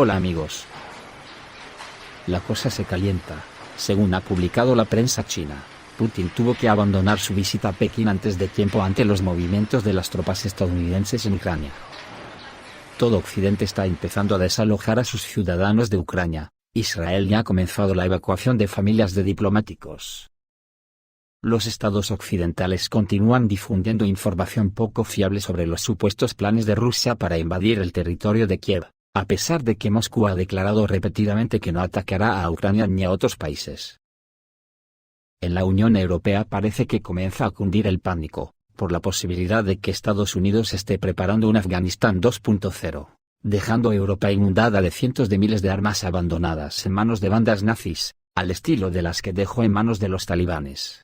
Hola amigos. La cosa se calienta. Según ha publicado la prensa china, Putin tuvo que abandonar su visita a Pekín antes de tiempo ante los movimientos de las tropas estadounidenses en Ucrania. Todo Occidente está empezando a desalojar a sus ciudadanos de Ucrania. Israel ya ha comenzado la evacuación de familias de diplomáticos. Los estados occidentales continúan difundiendo información poco fiable sobre los supuestos planes de Rusia para invadir el territorio de Kiev, a pesar de que Moscú ha declarado repetidamente que no atacará a Ucrania ni a otros países. En la Unión Europea parece que comienza a cundir el pánico, por la posibilidad de que Estados Unidos esté preparando un Afganistán 2.0, dejando a Europa inundada de cientos de miles de armas abandonadas en manos de bandas nazis, al estilo de las que dejó en manos de los talibanes.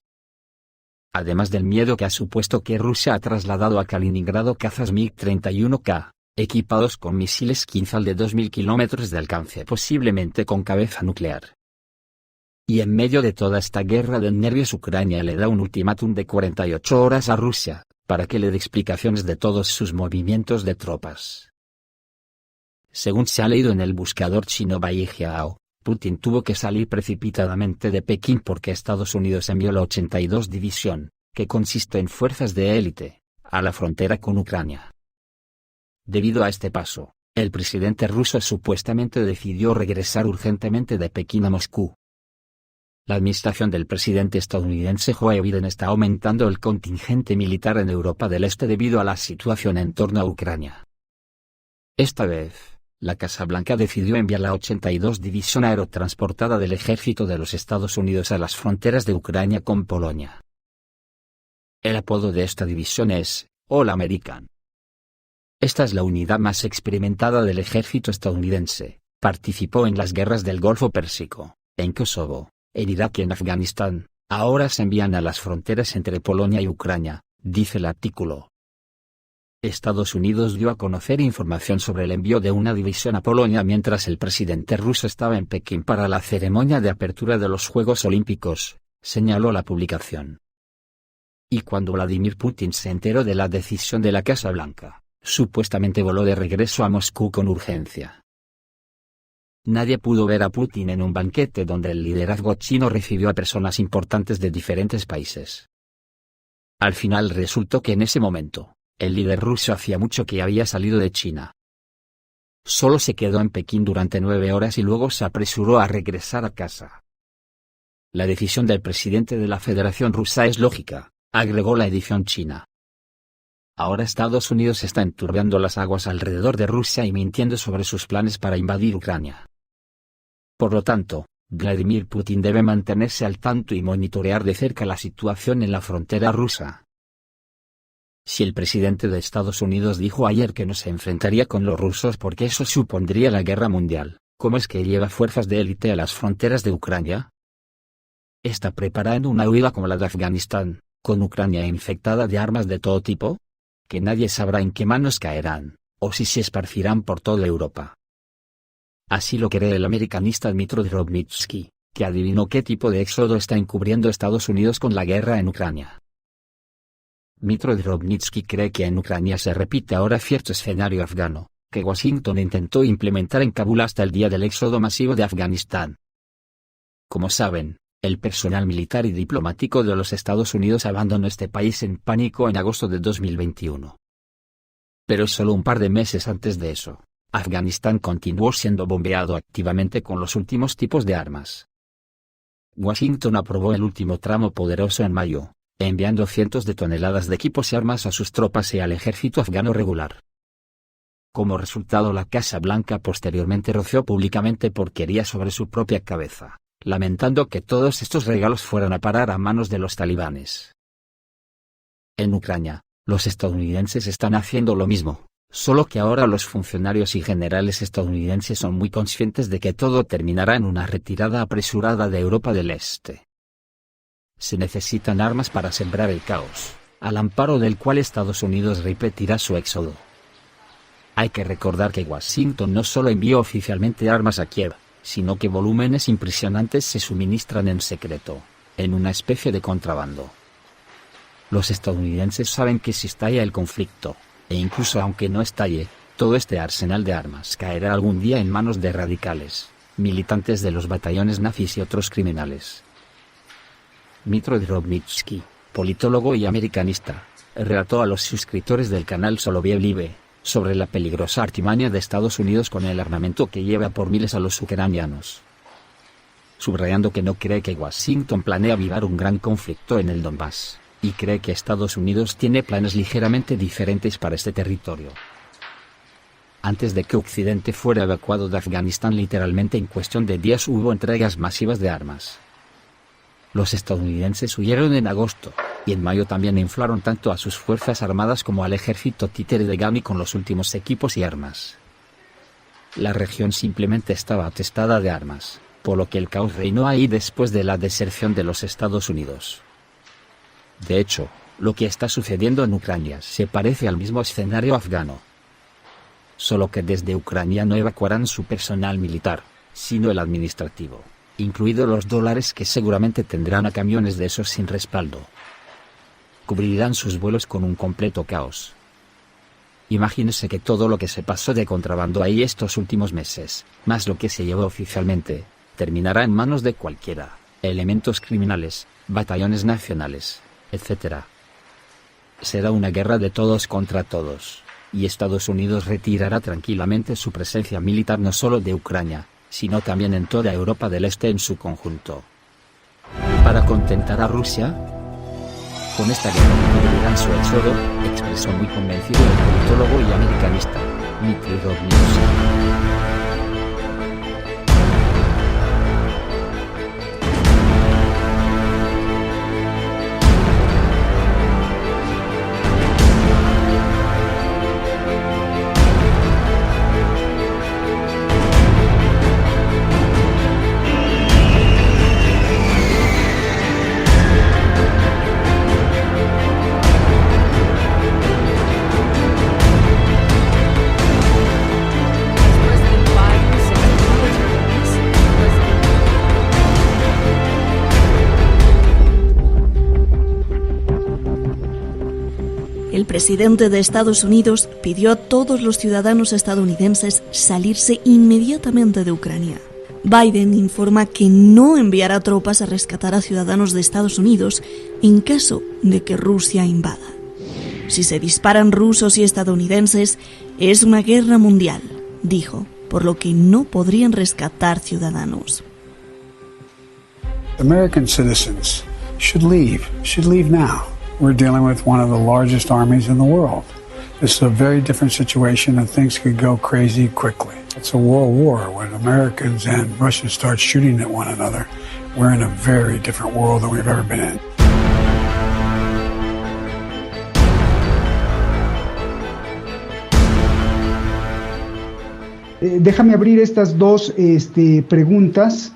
Además del miedo que ha supuesto que Rusia ha trasladado a Kaliningrado cazas MiG-31K, equipados con misiles Kinzhal de 2.000 kilómetros de alcance posiblemente con cabeza nuclear. Y en medio de toda esta guerra de nervios Ucrania le da un ultimátum de 48 horas a Rusia, para que le dé explicaciones de todos sus movimientos de tropas. Según se ha leído en el buscador chino Baijiao, Putin tuvo que salir precipitadamente de Pekín porque Estados Unidos envió la 82 División, que consiste en fuerzas de élite, a la frontera con Ucrania. Debido a este paso, el presidente ruso supuestamente decidió regresar urgentemente de Pekín a Moscú. La administración del presidente estadounidense Joe Biden está aumentando el contingente militar en Europa del Este debido a la situación en torno a Ucrania. Esta vez, la Casa Blanca decidió enviar la 82 División Aerotransportada del Ejército de los Estados Unidos a las fronteras de Ucrania con Polonia. El apodo de esta división es All American. Esta es la unidad más experimentada del ejército estadounidense. Participó en las guerras del Golfo Pérsico, en Kosovo, en Irak y en Afganistán. Ahora se envían a las fronteras entre Polonia y Ucrania, dice el artículo. Estados Unidos dio a conocer información sobre el envío de una división a Polonia mientras el presidente ruso estaba en Pekín para la ceremonia de apertura de los Juegos Olímpicos, señaló la publicación. Y cuando Vladimir Putin se enteró de la decisión de la Casa Blanca, supuestamente voló de regreso a Moscú con urgencia. Nadie pudo ver a Putin en un banquete donde el liderazgo chino recibió a personas importantes de diferentes países. Al final resultó que en ese momento, el líder ruso hacía mucho que había salido de China. Solo se quedó en Pekín durante 9 horas y luego se apresuró a regresar a casa. La decisión del presidente de la Federación Rusa es lógica, agregó la edición china. Ahora Estados Unidos está enturbiando las aguas alrededor de Rusia y mintiendo sobre sus planes para invadir Ucrania. Por lo tanto, Vladimir Putin debe mantenerse al tanto y monitorear de cerca la situación en la frontera rusa. Si el presidente de Estados Unidos dijo ayer que no se enfrentaría con los rusos porque eso supondría la guerra mundial, ¿cómo es que lleva fuerzas de élite a las fronteras de Ucrania? ¿Está preparando una huida como la de Afganistán, con Ucrania infectada de armas de todo tipo? Que nadie sabrá en qué manos caerán, o si se esparcirán por toda Europa. Así lo cree el americanista Dmytro Drobnitsky, que adivinó qué tipo de éxodo está encubriendo Estados Unidos con la guerra en Ucrania. Dmytro Drobnitsky cree que en Ucrania se repite ahora cierto escenario afgano, que Washington intentó implementar en Kabul hasta el día del éxodo masivo de Afganistán. Como saben, el personal militar y diplomático de los Estados Unidos abandonó este país en pánico en agosto de 2021. Pero solo un par de meses antes de eso, Afganistán continuó siendo bombeado activamente con los últimos tipos de armas. Washington aprobó el último tramo poderoso en mayo, enviando cientos de toneladas de equipos y armas a sus tropas y al ejército afgano regular. Como resultado, la Casa Blanca posteriormente roció públicamente porquería sobre su propia cabeza, lamentando que todos estos regalos fueran a parar a manos de los talibanes. En Ucrania, los estadounidenses están haciendo lo mismo, solo que ahora los funcionarios y generales estadounidenses son muy conscientes de que todo terminará en una retirada apresurada de Europa del Este. Se necesitan armas para sembrar el caos, al amparo del cual Estados Unidos repetirá su éxodo. Hay que recordar que Washington no solo envió oficialmente armas a Kiev, sino que volúmenes impresionantes se suministran en secreto, en una especie de contrabando. Los estadounidenses saben que si estalla el conflicto, e incluso aunque no estalle, Todo este arsenal de armas caerá algún día en manos de radicales, militantes de los batallones nazis y otros criminales. Dmytro Drobnitsky, politólogo y americanista, relató a los suscriptores del canal Soloviev Live sobre la peligrosa artimaña de Estados Unidos con el armamento que lleva por miles a los ucranianos, subrayando que no cree que Washington planea avivar un gran conflicto en el Donbass, y cree que Estados Unidos tiene planes ligeramente diferentes para este territorio. Antes de que Occidente fuera evacuado de Afganistán, literalmente en cuestión de días hubo entregas masivas de armas. Los estadounidenses huyeron en agosto, y en mayo también inflaron tanto a sus fuerzas armadas como al ejército títere de Ghani con los últimos equipos y armas. La región simplemente estaba atestada de armas, por lo que el caos reinó ahí después de la deserción de los Estados Unidos. De hecho, lo que está sucediendo en Ucrania se parece al mismo escenario afgano. Solo que desde Ucrania no evacuarán su personal militar, sino el administrativo, incluidos los dólares que seguramente tendrán a camiones de esos sin respaldo. Cubrirán sus vuelos con un completo caos. Imagínese que todo lo que se pasó de contrabando ahí estos últimos meses, más lo que se llevó oficialmente, terminará en manos de cualquiera, elementos criminales, batallones nacionales, etc. Será una guerra de todos contra todos, y Estados Unidos retirará tranquilamente su presencia militar no solo de Ucrania, sino también en toda Europa del Este en su conjunto. Para contentar a Rusia, con esta guerra cubrirán su éxodo, expresó muy convencido el politólogo y americanista, Dmytro Drobnitsky. El presidente de Estados Unidos pidió a todos los ciudadanos estadounidenses salirse inmediatamente de Ucrania. Biden informa que no enviará tropas a rescatar a ciudadanos de Estados Unidos en caso de que Rusia invada. Si se disparan rusos y estadounidenses, es una guerra mundial, dijo, por lo que no podrían rescatar ciudadanos. American citizens should leave now. We're dealing with one of the largest armies in the world. This is a very different situation and things could go crazy quickly. It's a world war. When Americans and Russians start shooting at one another, we're in a very different world than we've ever been in. Déjame abrir estas dos preguntas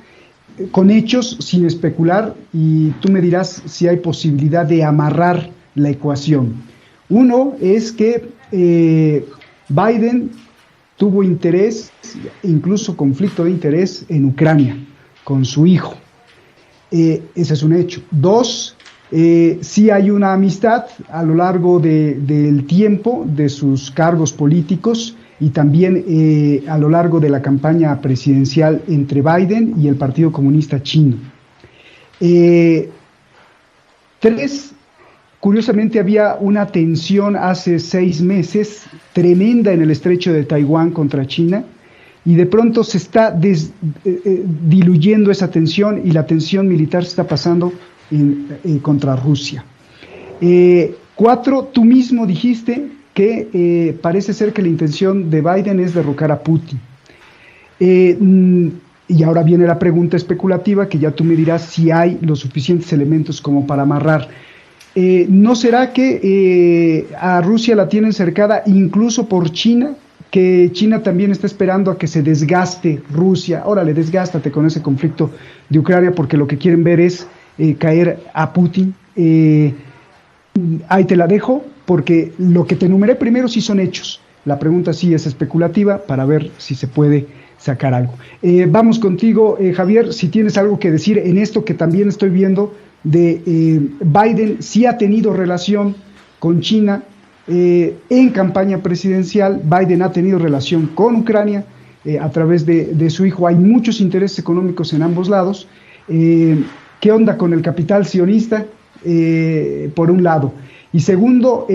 con hechos, sin especular, y tú me dirás si hay posibilidad de amarrar la ecuación. Uno es que Biden tuvo interés, incluso conflicto de interés en Ucrania, con su hijo. Ese es un hecho. Dos, sí hay una amistad a lo largo del tiempo de sus cargos políticos y también a lo largo de la campaña presidencial entre Biden y el Partido Comunista Chino. Tres, curiosamente había una tensión hace 6 meses tremenda en el estrecho de Taiwán contra China, y de pronto se está diluyendo esa tensión y la tensión militar se está pasando contra Rusia. 4, tú mismo dijiste que parece ser que la intención de Biden es derrocar a Putin. Y ahora viene la pregunta especulativa, que ya tú me dirás si hay los suficientes elementos como para amarrar. ¿No será que a Rusia la tienen cercada incluso por China? Que China también está esperando a que se desgaste Rusia. Órale, desgástate con ese conflicto de Ucrania, porque lo que quieren ver es caer a Putin. Ahí te la dejo, porque lo que te enumeré primero sí son hechos. La pregunta sí es especulativa para ver si se puede sacar algo. Vamos contigo, Javier, si tienes algo que decir en esto que también estoy viendo de Biden sí ha tenido relación con China, En campaña presidencial, Biden ha tenido relación con Ucrania a través de su hijo. Hay muchos intereses económicos en ambos lados. ¿Qué onda con el capital sionista? Por un lado. Y segundo,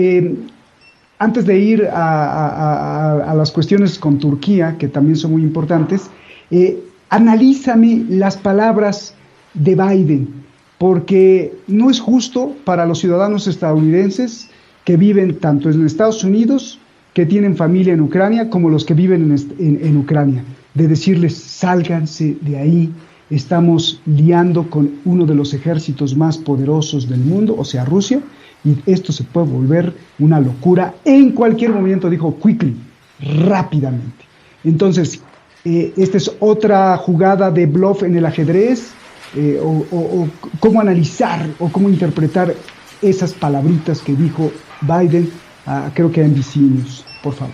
antes de ir a las cuestiones con Turquía, que también son muy importantes, analízame las palabras de Biden, porque no es justo para los ciudadanos estadounidenses que viven tanto en Estados Unidos, que tienen familia en Ucrania, como los que viven en Ucrania, de decirles, sálganse de ahí, estamos liando con uno de los ejércitos más poderosos del mundo, o sea, Rusia, y esto se puede volver una locura en cualquier momento, dijo quickly, rápidamente. Entonces, esta es otra jugada de bluff en el ajedrez, o cómo analizar o cómo interpretar esas palabritas que dijo Biden, creo que a NBC News, por favor.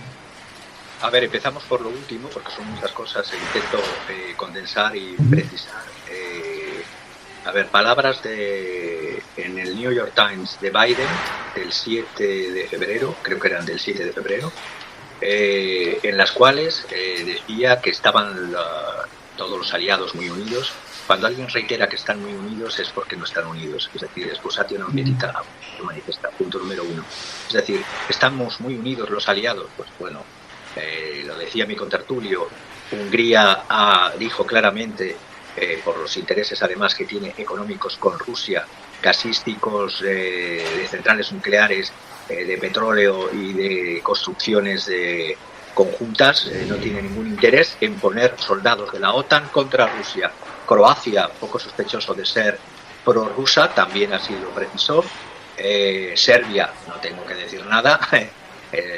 A ver, empezamos por lo último, porque son muchas cosas, intento condensar y precisar. A ver, palabras en el New York Times de Biden del 7 de febrero, creo que eran del 7 de febrero, en las cuales decía que estaban todos los aliados muy unidos. Cuando alguien reitera que están muy unidos es porque no están unidos, es decir, excusatio non petita manifesta, punto número 1. Es decir, ¿estamos muy unidos los aliados? Pues bueno, lo decía mi contertulio, Hungría dijo claramente, por los intereses además que tiene económicos con Rusia, gasísticos, de centrales nucleares, de petróleo y de construcciones conjuntas, no tiene ningún interés en poner soldados de la OTAN contra Rusia. Croacia, poco sospechoso de ser prorrusa, también así lo precisó. Serbia, no tengo que decir nada,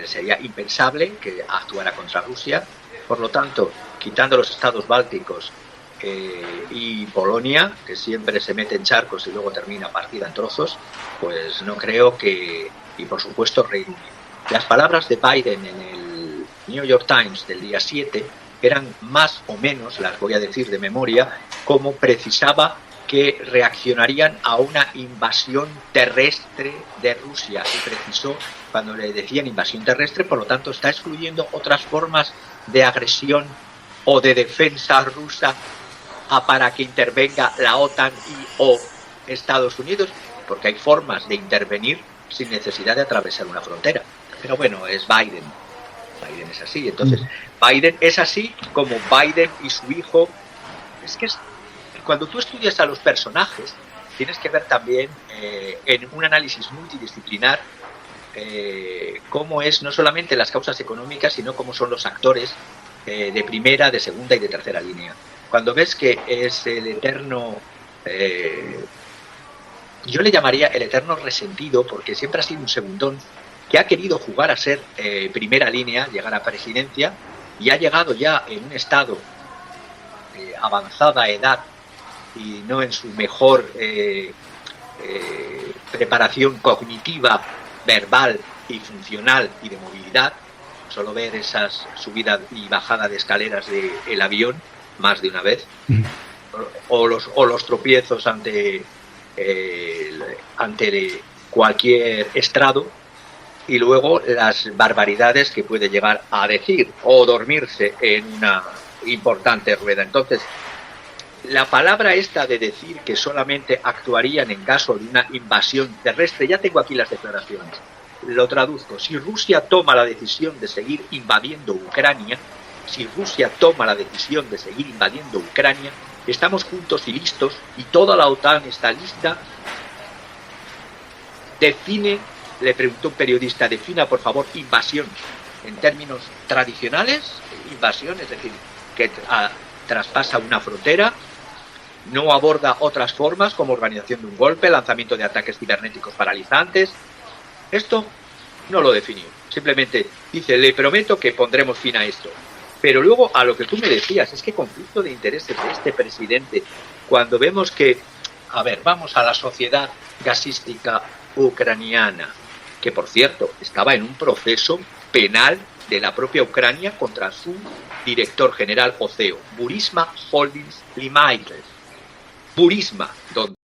sería impensable que actuara contra Rusia. Por lo tanto, quitando los estados bálticos y Polonia, que siempre se mete en charcos y luego termina partida en trozos, pues no creo que... Y por supuesto Reino Unido. Las palabras de Biden en el New York Times del día 7 eran más o menos, las voy a decir de memoria, como precisaba que reaccionarían a una invasión terrestre de Rusia. Y precisó, cuando le decían invasión terrestre, por lo tanto está excluyendo otras formas de agresión o de defensa rusa para que intervenga la OTAN o Estados Unidos, porque hay formas de intervenir sin necesidad de atravesar una frontera. Pero bueno, es Biden. Biden es así. Entonces, Biden es así como Biden y su hijo. Es que cuando tú estudias a los personajes, tienes que ver también en un análisis multidisciplinar cómo es no solamente las causas económicas, sino cómo son los actores de primera, de segunda y de tercera línea. Cuando ves que es el eterno... yo le llamaría el eterno resentido, porque siempre ha sido un segundón que ha querido jugar a ser primera línea, llegar a presidencia, y ha llegado ya en un estado de avanzada edad y no en su mejor preparación cognitiva, verbal y funcional y de movilidad. Solo ver esas subidas y bajadas de escaleras del avión más de una vez, o los tropiezos ante cualquier estrado, y luego las barbaridades que puede llegar a decir o dormirse en una importante rueda. Entonces, la palabra esta de decir que solamente actuarían en caso de una invasión terrestre, ya tengo aquí las declaraciones, lo traduzco: si Rusia toma la decisión de seguir invadiendo Ucrania, estamos juntos y listos, y toda la OTAN está lista. Le preguntó un periodista, defina por favor invasión en términos tradicionales. Invasión, es decir, que traspasa una frontera, no aborda otras formas como organización de un golpe, lanzamiento de ataques cibernéticos paralizantes. Esto no lo definió, simplemente dice, le prometo que pondremos fin a esto. Pero luego, a lo que tú me decías, es que conflicto de intereses de este presidente, cuando vemos que, a ver, vamos a la sociedad gasística ucraniana, que por cierto estaba en un proceso penal de la propia Ucrania contra su director general o CEO, Burisma Holdings Limited. Burisma, donde